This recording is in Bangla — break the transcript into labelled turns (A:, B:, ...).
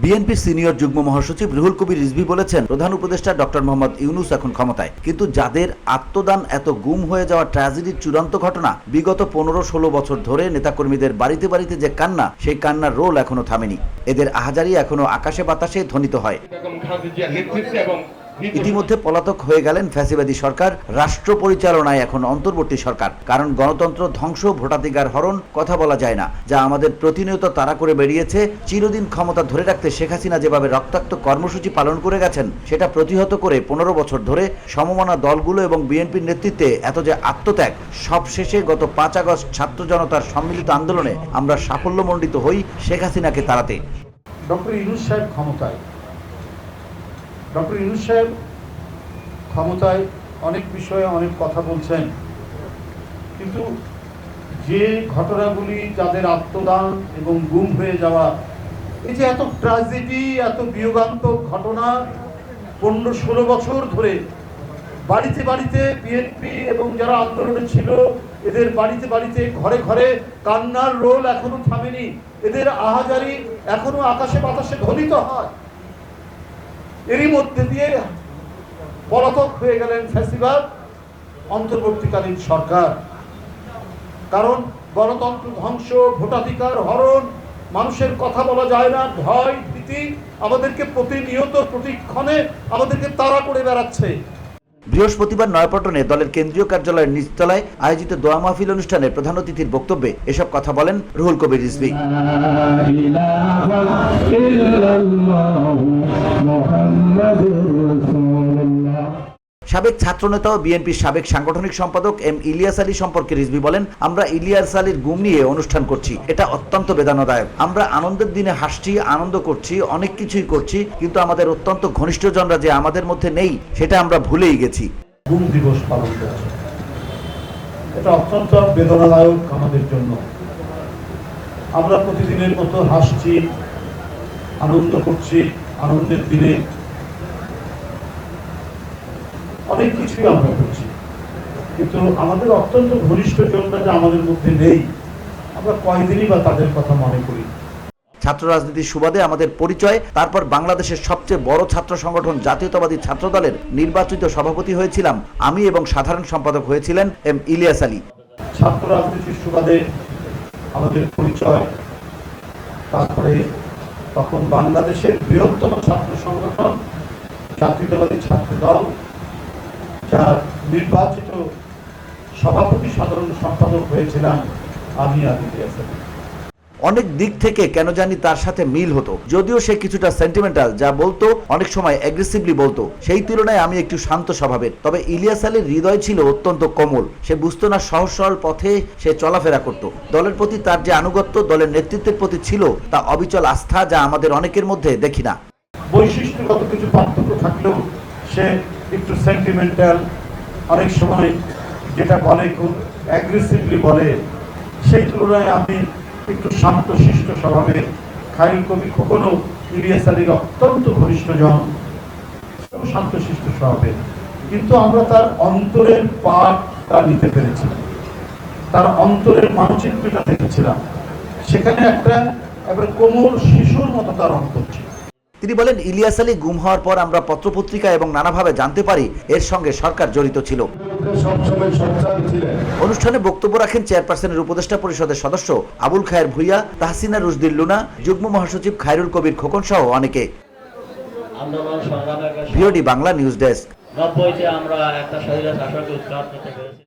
A: বিএনপির সিনিয়র যুগ্ম মহাসচিব রুহুল কবির রিজভী বলেছেন, প্রধান উপদেষ্টা ডক্টর মোহাম্মদ ইউনূস এখন ক্ষমতায়, কিন্তু যাদের আত্মদান এত গুম হয়ে যাওয়া ট্র্যাজেডির চূড়ান্ত ঘটনা, বিগত 15-16 বছর ধরে নেতাকর্মীদের বাড়িতে বাড়িতে যে কান্না, সেই কান্নার রোল এখনো থামেনি। এদের আহাজারি এখনো আকাশে বাতাসে ধ্বনিত হয়। ইতিমধ্যে পলাতক হয়ে গেলেন ফ্যাসিবাদী সরকার, রাষ্ট্র পরিচালনায় এখন অন্তর্বর্তী সরকার। কারণ গণতন্ত্র ধ্বংস, ভোটাধিকার হরণ কথা বলা যায় না, যা আমাদের প্রতিনিয়ত তাড়া করে বেরিয়েছে। চিরদিন ক্ষমতা ধরে রাখতে শেখ হাসিনা যেভাবে রক্তাক্ত কর্মসূচি পালন করে গেছেন, সেটা প্রতিহত করে 15 বছর ধরে সমমনা দলগুলো এবং বিএনপির নেতৃত্বে এত যে আত্মত্যাগ, সবশেষে গত 5 আগস্ট ছাত্র জনতার সম্মিলিত আন্দোলনে আমরা সাফল্যমণ্ডিত হই শেখ হাসিনাকে তাড়াতে।
B: ডক্টর ইউনূস সাহেব ক্ষমতায়, ডক্টর ইউনূস সাহেব ক্ষমতায় অনেক বিষয়ে অনেক কথা বলছেন, কিন্তু যে ঘটনাগুলি, যাদের আত্মদান এবং গুম হয়ে যাওয়া, এই যে এত ট্র্যাজেডি, এত বিয়োগান্তক ঘটনা, 15-16 বছর ধরে বাড়িতে বাড়িতে বিএনপি এবং যারা আন্দোলনে ছিল, এদের বাড়িতে বাড়িতে ঘরে ঘরে কান্নার রোল এখনো থামেনি। এদের আহাজারি এখনো আকাশে বাতাসে ধ্বনিত হয়। এরই মধ্যে দিয়ে পলাতক হয়ে গেলেন ফ্যাসিবাদ অন্তর্বর্তীকালীন সরকার। কারণ গণতন্ত্র ধ্বংস, ভোটাধিকার হরণ, মানুষের কথা বলা যায় না, ভয় ভীতি আমাদেরকে প্রতিনিয়ত প্রতিক্ষণে আমাদেরকে তাড়া করে বেড়াচ্ছে।
A: বৃহস্পতিবার নয়াপল্টনে দলের কেন্দ্রীয় কার্যালয়ের নিচতলায় আয়োজিত দোয়া মাহফিল অনুষ্ঠানে প্রধান অতিথির বক্তব্যে এসব কথা বলেন রুহুল কবির রিজভী। সাবেক ছাত্রনেতা ও বিএনপির সাবেক সাংগঠনিক সম্পাদক এম ইলিয়াস আলী সম্পর্কে রিজভী বলেন, আমরা ইলিয়াস আলীর গুম নিয়ে অনুষ্ঠান করছি, এটা অত্যন্ত বেদনাদায়ক। আমরা আনন্দের দিনে হাসছি, আনন্দ করছি, অনেক কিছুই করছি, কিন্তু আমাদের অত্যন্ত ঘনিষ্ঠজনরা যে আমাদের মধ্যে নেই, সেটা আমরা ভুলেই গেছি।
B: গুম দিবস পালন করছি, এটা অত্যন্ত বেদনাদায়ক আমাদের জন্য। আমরা প্রতিদিনের মতো হাসছি, আনন্দ করছি, আনন্দের দিনে অনেক কিছুই আমরা করছি, কিন্তু আমাদের অত্যন্ত ঘনিষ্ঠ জনরা যে আমাদের মধ্যে নেই, আমরা কয়দিনই বা তাদের কথা মনে করি।
A: ছাত্র রাজনীতির সুবাদে আমাদের পরিচয়, তারপর বাংলাদেশের সবচেয়ে বড় ছাত্র সংগঠন জাতীয়তাবাদী ছাত্র দলের নির্বাচিত সভাপতি হয়েছিলাম আমি এবং সাধারণ সম্পাদক হয়েছিলেন এম ইলিয়াস আলী।
B: ছাত্র রাজনীতির সুবাদে আমাদের পরিচয়, তারপরে তখন বাংলাদেশের বৃহত্তম ছাত্র সংগঠন জাতীয়তাবাদী ছাত্র দল, যার নির্বাচিত সভাপতি সাধারণ সম্পাদক হয়েছিলাম আমি ইলিয়াস আলী।
A: অনেক দিক থেকে কেন জানি তার সাথে মিল হতো, যদিও সে কিছুটা সেন্টিমেন্টাল, যা বলতো অনেক সময় অ্যাগ্রেসিভলি বলতো। সেই তুলনায় আমি একটু শান্ত স্বভাবের। তবে ইলিয়াস আলীর হৃদয় ছিল অত্যন্ত কোমল। সে বুঝতো না সহজ সরল পথে সে চলাফেরা করত। দলের প্রতি তার যে আনুগত্য, দলের নেতৃত্বের প্রতি ছিল, তা অবিচল আস্থা, যা আমাদের অনেকের মধ্যে দেখি না।
B: বৈশিষ্ট্যগত কিছু পার্থক্য থাকলেও সে একটু সেন্টিমেন্টাল, অনেক সময় যেটা বলে খুব অ্যাগ্রেসিভলি বলে। সেই তুলনায় আমি একটু শান্ত শিষ্ট স্বভাবের। খায়রুল কবির খোকনও ইলিয়াস আলীর অত্যন্ত ঘনিষ্ঠজন, শান্ত শিষ্ট স্বভাবের, কিন্তু আমরা তার অন্তরের পাঠটা নিতে পেরেছি, তার অন্তরের মানচিত্রটা দেখেছিলাম। সেখানে একটা একেবারে কোমল শিশুর মতো তার অন্তর ছিল।
A: তিনি বলেন, ইলিয়াস আলী গুম হওয়ার পর আমরা পত্রপত্রিকা এবং নানাভাবে জানতে পারি এর সঙ্গে সরকার জড়িত ছিল। অনুষ্ঠানে বক্তব্য রাখেন চেয়ারপারসনের উপদেষ্টা পরিষদের সদস্য আবুল খায়ের ভুইয়া, তাহসিনা রুশদির লুনা, যুগ্ম মহাসচিব খায়রুল কবির খোকন সহ অনেকে। VOD Bangla news desk.
C: 90-তে আমরা একটা স্বাধীনতা শাসনকে উৎখাত করতে পেরেছি।